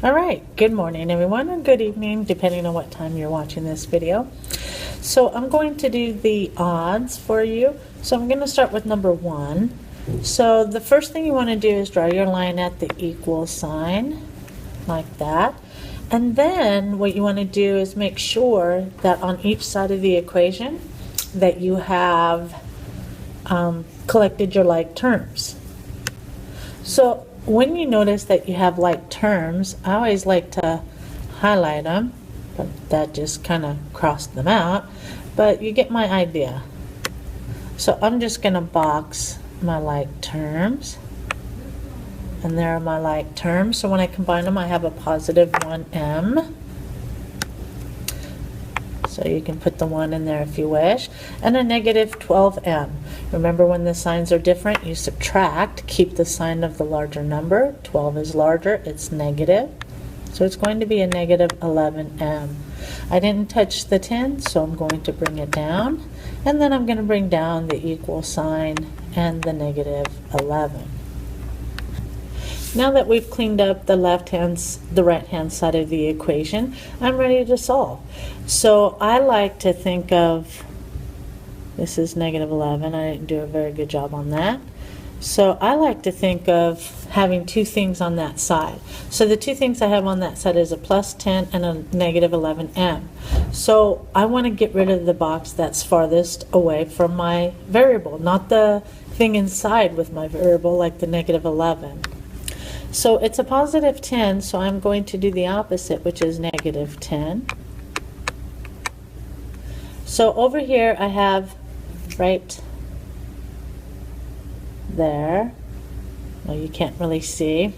All right, good morning everyone, or good evening, depending on what time you're watching this video. So I'm going to do the odds for you. So I'm going to start with number 1. So the first thing you want to do is draw your line at the equal sign, like that. And then what you want to do is make sure that on each side of the equation that you have collected your like terms. So when you notice that you have like terms, I always like to highlight them, but that just kind of crossed them out, but you get my idea. So I'm just going to box my like terms, and there are my like terms. So when I combine them, I have a positive 1m. So you can put the 1 in there if you wish, and a negative 12m. Remember, when the signs are different, you subtract, keep the sign of the larger number. 12 is larger, it's negative. So it's going to be a negative 11m. I didn't touch the 10, so I'm going to bring it down. And then I'm going to bring down the equal sign and the negative 11. Now that we've cleaned up the right-hand side of the equation, I'm ready to solve. So I like to think of, this is negative 11. I didn't do a very good job on that. So I like to think of having two things on that side. So the two things I have on that side is a plus 10 and a negative 11m. So I want to get rid of the box that's farthest away from my variable, not the thing inside with my variable like the negative 11. So it's a positive 10, so I'm going to do the opposite, which is negative 10. So over here I have right there, well, you can't really see,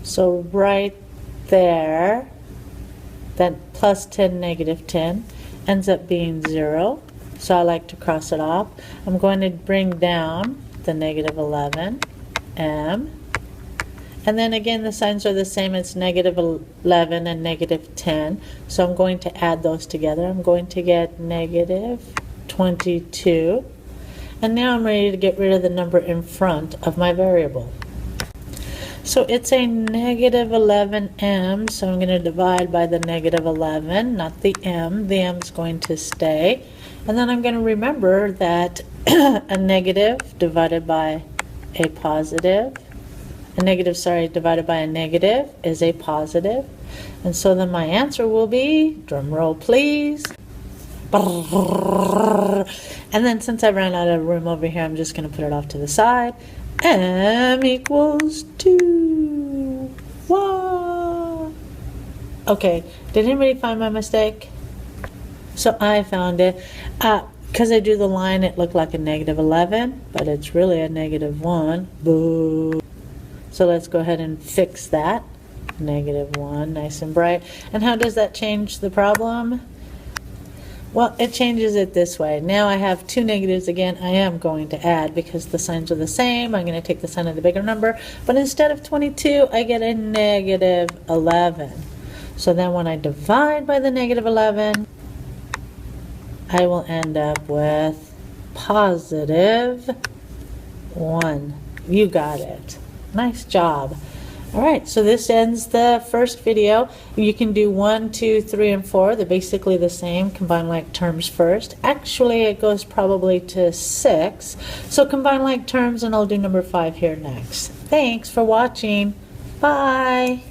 so right there, that plus 10 negative 10 ends up being 0, so I like to cross it off. I'm going to bring down the negative 11m, and then again the signs are the same. It's negative 11 and negative 10, so I'm going to add those together. I'm going to get negative 22, and now I'm ready to get rid of the number in front of my variable. So it's a negative 11m, so I'm going to divide by the negative 11, not the m. The m is going to stay, and then I'm going to remember that a negative divided by a positive, divided by a negative is a positive. And so then my answer will be, drum roll please, and then since I ran out of room over here, I'm just going to put it off to the side. M equals 2. Wow. Okay, did anybody find my mistake? So I found it. Because I drew the line, it looked like a negative 11, but it's really a negative 1. Boo. So let's go ahead and fix that. Negative 1, nice and bright. And how does that change the problem? Well, it changes it this way. Now I have two negatives again. I am going to add because the signs are the same. I'm going to take the sign of the bigger number. But instead of 22, I get a negative 11. So then when I divide by the negative 11, I will end up with positive 1. You got it. Nice job. All right, so this ends the first video. You can do 1, 2, 3, and 4. They're basically the same. Combine like terms first. Actually, it goes probably to 6. So combine like terms, and I'll do number 5 here next. Thanks for watching. Bye.